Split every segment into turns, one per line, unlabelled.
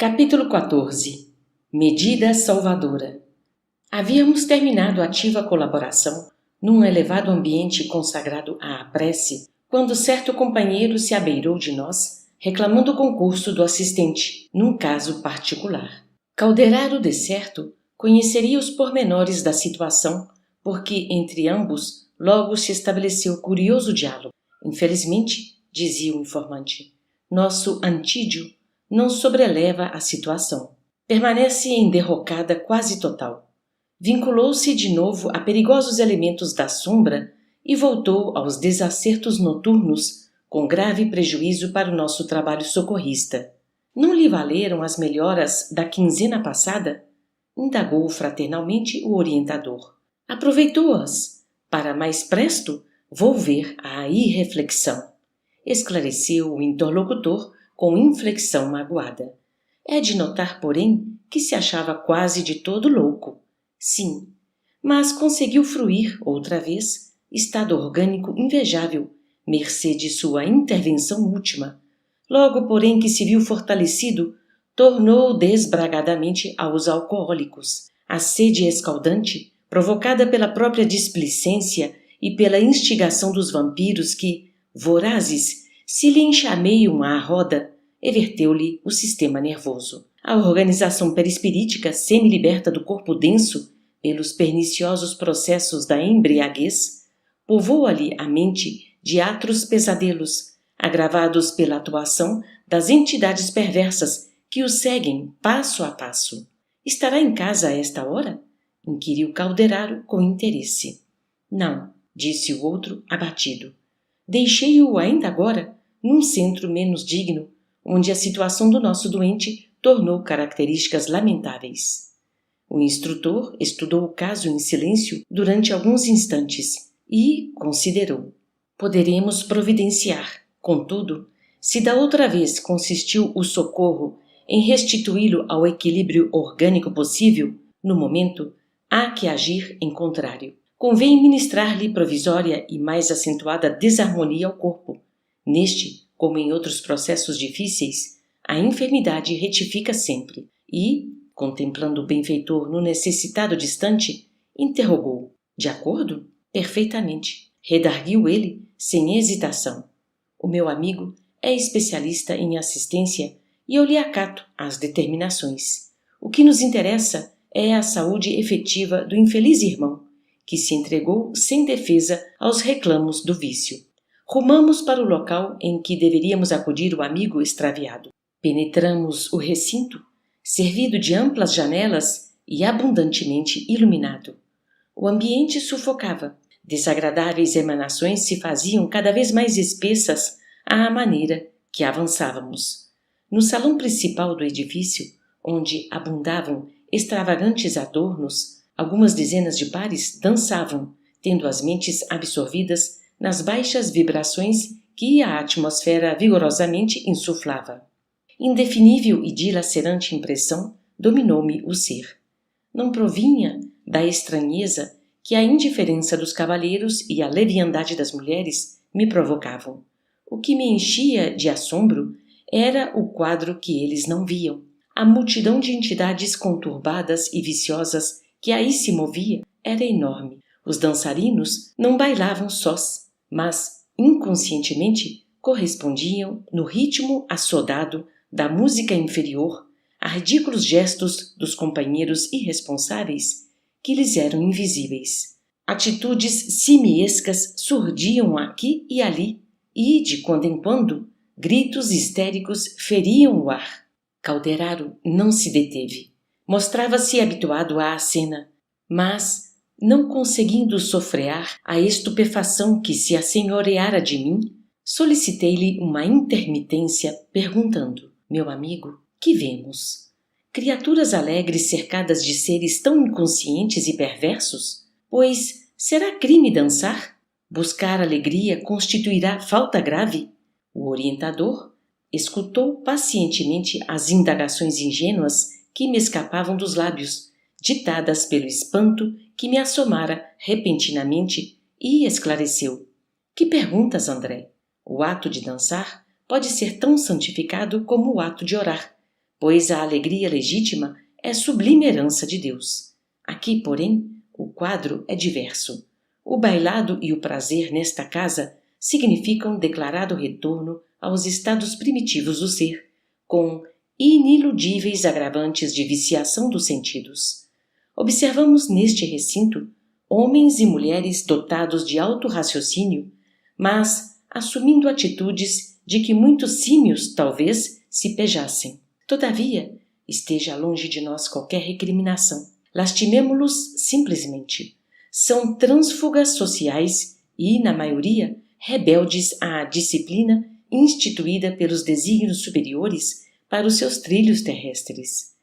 Capítulo 14. Medida salvadora. Havíamos terminado a ativa colaboração num elevado ambiente consagrado à prece, quando certo companheiro se abeirou de nós, reclamando o concurso do assistente, num caso particular. Calderaro, de certo, conheceria os pormenores da situação, porque entre ambos logo se estabeleceu curioso diálogo. Infelizmente, dizia o informante, nosso Antídio não sobreleva a situação. Permanece em derrocada quase total. Vinculou-se de novo a perigosos elementos da sombra e voltou aos desacertos noturnos com grave prejuízo para o nosso trabalho socorrista. Não lhe valeram as melhoras da quinzena passada? Indagou fraternalmente o orientador. Aproveitou-as para mais presto volver à irreflexão. Esclareceu o interlocutor com inflexão magoada. É de notar, porém, que se achava quase de todo louco. Sim, mas conseguiu fruir, outra vez, estado orgânico invejável, mercê de sua intervenção última. Logo, porém, que se viu fortalecido, tornou desbragadamente aos alcoólicos. A sede escaldante, provocada pela própria displicência e pela instigação dos vampiros que, vorazes, se lhe enxameiam à roda, everteu-lhe o sistema nervoso. A organização perispirítica, semi-liberta do corpo denso pelos perniciosos processos da embriaguez, povoa-lhe a mente de atros pesadelos, agravados pela atuação das entidades perversas que o seguem passo a passo. Estará em casa a esta hora? Inquiriu Calderaro com interesse. Não, disse o outro abatido. Deixei-o ainda agora num centro menos digno, onde a situação do nosso doente tornou características lamentáveis. O instrutor estudou o caso em silêncio durante alguns instantes e considerou. Poderemos providenciar, contudo, se da outra vez consistiu o socorro em restituí-lo ao equilíbrio orgânico possível, no momento, há que agir em contrário. Convém ministrar-lhe provisória e mais acentuada desarmonia ao corpo. Neste, como em outros processos difíceis, a enfermidade retifica sempre e, contemplando o benfeitor no necessitado distante, interrogou. De acordo? Perfeitamente. Redarguiu ele, sem hesitação. O meu amigo é especialista em assistência e eu lhe acato as determinações. O que nos interessa é a saúde efetiva do infeliz irmão, que se entregou sem defesa aos reclamos do vício. Rumamos para o local em que deveríamos acudir o amigo extraviado. Penetramos o recinto, servido de amplas janelas e abundantemente iluminado. O ambiente sufocava. Desagradáveis emanações se faziam cada vez mais espessas à maneira que avançávamos. No salão principal do edifício, onde abundavam extravagantes adornos, algumas dezenas de pares dançavam, tendo as mentes absorvidas nas baixas vibrações que a atmosfera vigorosamente insuflava. Indefinível e dilacerante impressão dominou-me o ser. Não provinha da estranheza que a indiferença dos cavalheiros e a leviandade das mulheres me provocavam. O que me enchia de assombro era o quadro que eles não viam. A multidão de entidades conturbadas e viciosas que aí se movia era enorme. Os dançarinos não bailavam sós, mas, inconscientemente, correspondiam no ritmo assodado da música inferior a ridículos gestos dos companheiros irresponsáveis que lhes eram invisíveis. Atitudes simiescas surdiam aqui e ali e, de quando em quando, gritos histéricos feriam o ar. Calderaro não se deteve. Mostrava-se habituado à cena, mas, não conseguindo sofrear a estupefação que se assenhoreara de mim, solicitei-lhe uma intermitência, perguntando: meu amigo, que vemos? Criaturas alegres cercadas de seres tão inconscientes e perversos? Pois será crime dançar? Buscar alegria constituirá falta grave? O orientador escutou pacientemente as indagações ingênuas que me escapavam dos lábios, ditadas pelo espanto que me assomara repentinamente, e esclareceu. Que perguntas, André? O ato de dançar pode ser tão santificado como o ato de orar, pois a alegria legítima é sublime herança de Deus. Aqui, porém, o quadro é diverso. O bailado e o prazer nesta casa significam declarado retorno aos estados primitivos do ser, com iniludíveis agravantes de viciação dos sentidos. Observamos neste recinto homens e mulheres dotados de alto raciocínio, mas assumindo atitudes de que muitos símios, talvez, se pejassem. Todavia, esteja longe de nós qualquer recriminação. Lastimemo-los simplesmente. São trânsfugas sociais e, na maioria, rebeldes à disciplina instituída pelos desígnios superiores para os seus trilhos terrestres.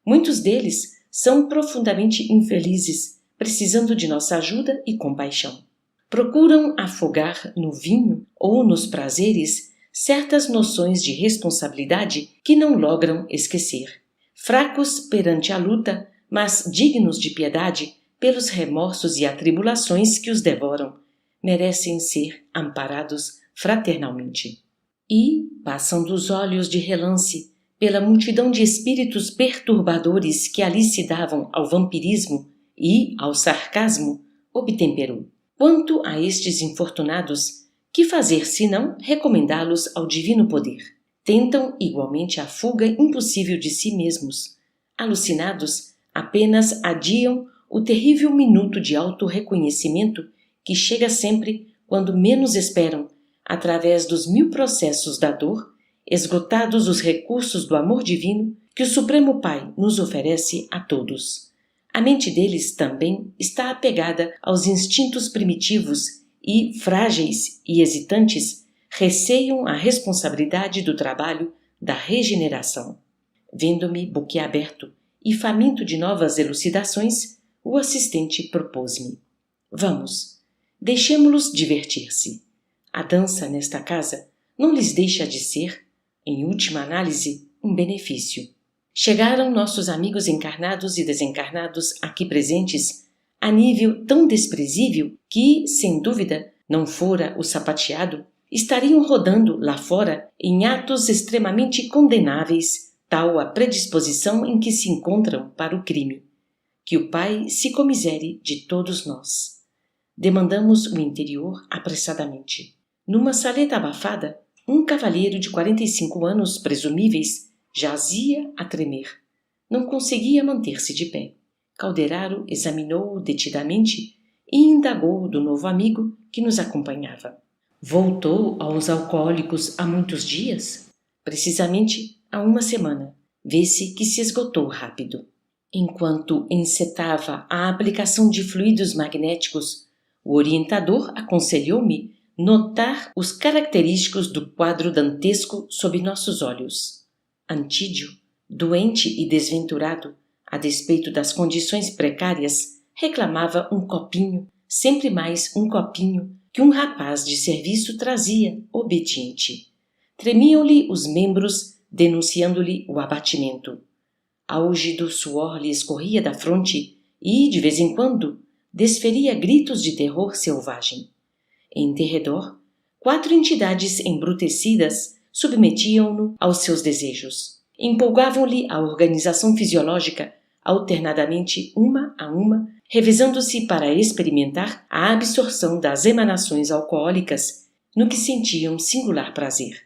Muitos deles são profundamente infelizes, precisando de nossa ajuda e compaixão. Procuram afogar no vinho ou nos prazeres certas noções de responsabilidade que não logram esquecer. Fracos perante a luta, mas dignos de piedade pelos remorsos e atribulações que os devoram, merecem ser amparados fraternalmente. E, passando os olhos de relance pela multidão de espíritos perturbadores que ali se davam ao vampirismo e ao sarcasmo, obtemperou. Quanto a estes infortunados, que fazer senão recomendá-los ao divino poder? Tentam igualmente a fuga impossível de si mesmos. Alucinados, apenas adiam o terrível minuto de auto-reconhecimento que chega sempre quando menos esperam, através dos 1000 processos da dor, esgotados os recursos do amor divino que o Supremo Pai nos oferece a todos. A mente deles também está apegada aos instintos primitivos e, frágeis e hesitantes, receiam a responsabilidade do trabalho da regeneração. Vendo-me boquiaberto e faminto de novas elucidações, o assistente propôs-me: vamos, deixemo-los divertir-se. A dança nesta casa não lhes deixa de ser, em última análise, um benefício. Chegaram nossos amigos encarnados e desencarnados aqui presentes a nível tão desprezível que, sem dúvida, não fora o sapateado, estariam rodando lá fora em atos extremamente condenáveis, tal a predisposição em que se encontram para o crime. Que o Pai se comisere de todos nós. Demandamos o interior apressadamente. Numa saleta abafada, um cavalheiro de 45 anos presumíveis jazia a tremer. Não conseguia manter-se de pé. Calderaro examinou-o detidamente e indagou do novo amigo que nos acompanhava. Voltou aos alcoólicos há muitos dias? Precisamente há uma semana. Vê-se que se esgotou rápido. Enquanto encetava a aplicação de fluidos magnéticos, o orientador aconselhou-me notar os característicos do quadro dantesco sob nossos olhos. Antídio, doente e desventurado, a despeito das condições precárias, reclamava um copinho, sempre mais um copinho, que um rapaz de serviço trazia, obediente. Tremiam-lhe os membros, denunciando-lhe o abatimento. Álgido suor lhe escorria da fronte e, de vez em quando, desferia gritos de terror selvagem. Em derredor, 4 entidades embrutecidas submetiam-no aos seus desejos. Empolgavam-lhe a organização fisiológica, alternadamente uma a uma, revezando-se para experimentar a absorção das emanações alcoólicas, no que sentiam singular prazer.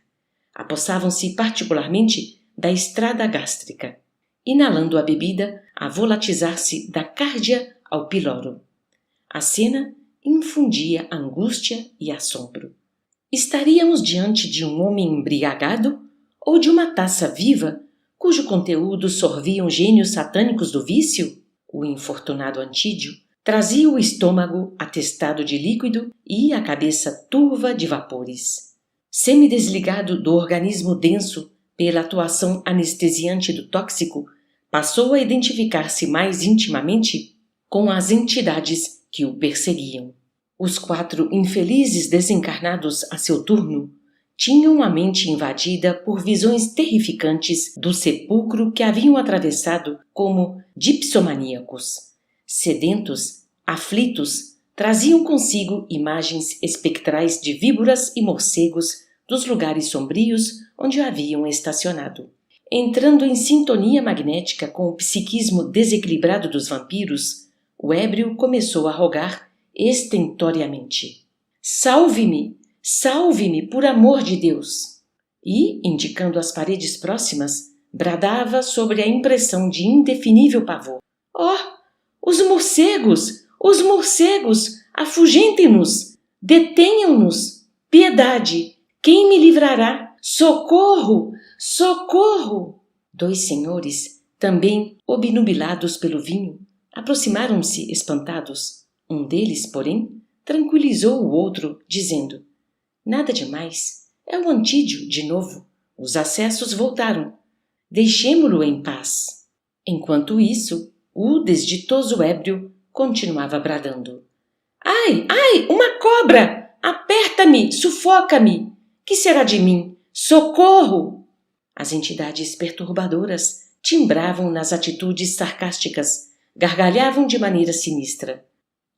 Apossavam-se particularmente da estrada gástrica, inalando a bebida a volatizar-se da cárdia ao piloro. A cena infundia angústia e assombro. Estaríamos diante de um homem embriagado ou de uma taça viva cujo conteúdo sorviam gênios satânicos do vício? O infortunado Antídio trazia o estômago atestado de líquido e a cabeça turva de vapores. Semidesligado do organismo denso pela atuação anestesiante do tóxico, passou a identificar-se mais intimamente com as entidades que o perseguiam. Os 4 infelizes desencarnados a seu turno tinham a mente invadida por visões terrificantes do sepulcro que haviam atravessado como dipsomaníacos. Sedentos, aflitos, traziam consigo imagens espectrais de víboras e morcegos dos lugares sombrios onde haviam estacionado. Entrando em sintonia magnética com o psiquismo desequilibrado dos vampiros, o ébrio começou a rogar estentoriamente: "Salve-me! Salve-me, por amor de Deus!" E, indicando as paredes próximas, bradava sobre a impressão de indefinível pavor: "Oh, os morcegos! Os morcegos! Afugentem-nos! Detenham-nos! Piedade! Quem me livrará? Socorro! Socorro!" Dois senhores, também obnubilados pelo vinho, aproximaram-se espantados. Um deles, porém, tranquilizou o outro, dizendo: "Nada demais. É o Antídio, de novo. Os acessos voltaram. Deixemo-lo em paz." Enquanto isso, o desditoso ébrio continuava bradando: "Ai, ai, uma cobra! Aperta-me, sufoca-me! Que será de mim? Socorro!" As entidades perturbadoras timbravam nas atitudes sarcásticas, gargalhavam de maneira sinistra.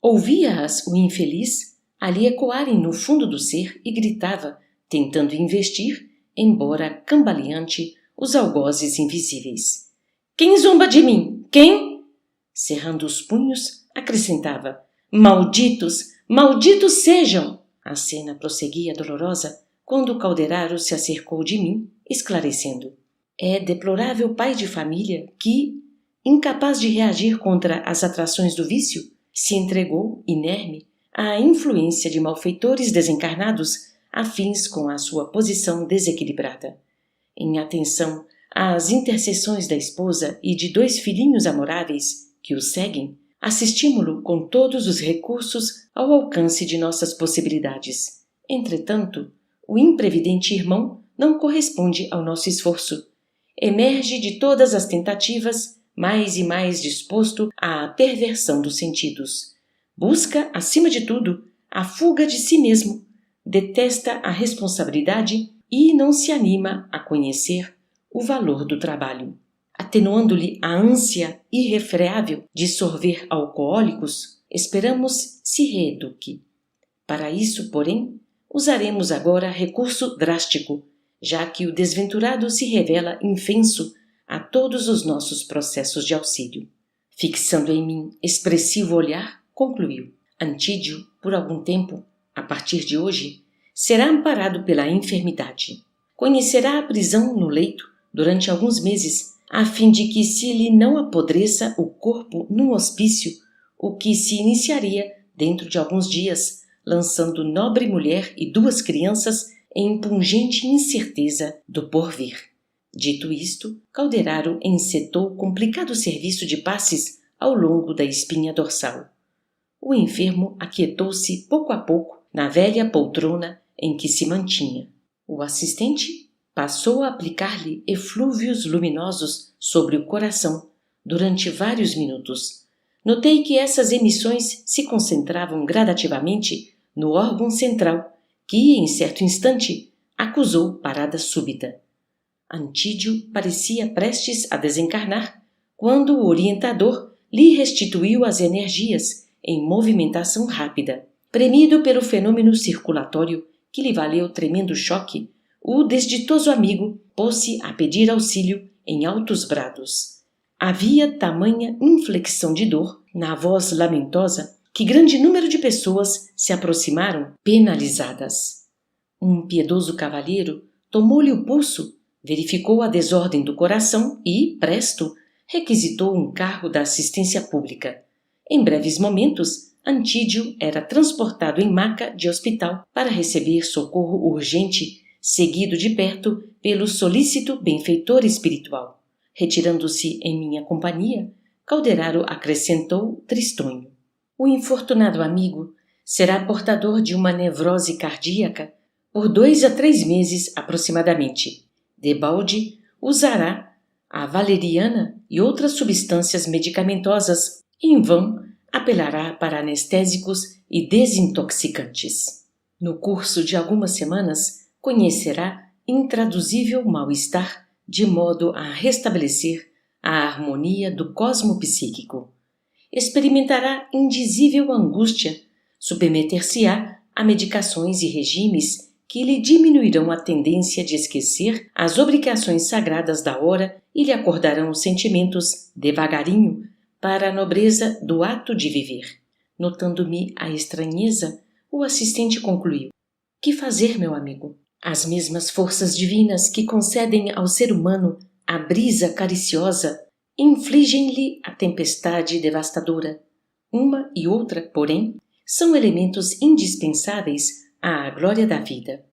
Ouvia-as o infeliz ali ecoarem no fundo do ser e gritava, tentando investir, embora cambaleante, os algozes invisíveis: "Quem zomba de mim? Quem?" Cerrando os punhos, acrescentava: "Malditos! Malditos sejam!" A cena prosseguia dolorosa quando o calderaro se acercou de mim, esclarecendo: "É deplorável pai de família que, incapaz de reagir contra as atrações do vício, se entregou, inerme, à influência de malfeitores desencarnados afins com a sua posição desequilibrada. Em atenção às intercessões da esposa e de 2 filhinhos amoráveis que o seguem, assistimos-lo com todos os recursos ao alcance de nossas possibilidades. Entretanto, o imprevidente irmão não corresponde ao nosso esforço. Emerge de todas as tentativas, mais e mais disposto à perversão dos sentidos. Busca, acima de tudo, a fuga de si mesmo. Detesta a responsabilidade e não se anima a conhecer o valor do trabalho. Atenuando-lhe a ânsia irrefreável de sorver alcoólicos, esperamos se reeduque. Para isso, porém, usaremos agora recurso drástico, já que o desventurado se revela infenso a todos os nossos processos de auxílio. Fixando em mim expressivo olhar, concluiu: Antídio, por algum tempo, a partir de hoje, será amparado pela enfermidade. Conhecerá a prisão no leito durante alguns meses, a fim de que se lhe não apodreça o corpo num hospício, o que se iniciaria dentro de alguns dias, lançando nobre mulher e 2 crianças em pungente incerteza do porvir. Dito isto, Calderaro encetou complicado serviço de passes ao longo da espinha dorsal. O enfermo aquietou-se pouco a pouco na velha poltrona em que se mantinha. O assistente passou a aplicar-lhe eflúvios luminosos sobre o coração durante vários minutos. Notei que essas emissões se concentravam gradativamente no órgão central, que, em certo instante, acusou parada súbita. Antídio parecia prestes a desencarnar, quando o orientador lhe restituiu as energias em movimentação rápida. Premido pelo fenômeno circulatório que lhe valeu tremendo choque, o desditoso amigo pôs-se a pedir auxílio em altos brados. Havia tamanha inflexão de dor na voz lamentosa que grande número de pessoas se aproximaram penalizadas. Um piedoso cavalheiro tomou-lhe o pulso, verificou a desordem do coração e, presto, requisitou um carro da assistência pública. Em breves momentos, Antídio era transportado em maca de hospital para receber socorro urgente, seguido de perto pelo solícito benfeitor espiritual. Retirando-se em minha companhia, Calderaro acrescentou tristonho: "O infortunado amigo será portador de uma nevrose cardíaca por 2 a 3 meses aproximadamente. Debalde usará a valeriana e outras substâncias medicamentosas. Em vão apelará para anestésicos e desintoxicantes. No curso de algumas semanas, conhecerá intraduzível mal-estar de modo a restabelecer a harmonia do cosmo psíquico. Experimentará indizível angústia, submeter-se-á a medicações e regimes que lhe diminuirão a tendência de esquecer as obrigações sagradas da hora e lhe acordarão os sentimentos, devagarinho, para a nobreza do ato de viver. Notando-me a estranheza, o assistente concluiu: que fazer, meu amigo? As mesmas forças divinas que concedem ao ser humano a brisa cariciosa infligem-lhe a tempestade devastadora. Uma e outra, porém, são elementos indispensáveis à glória da vida.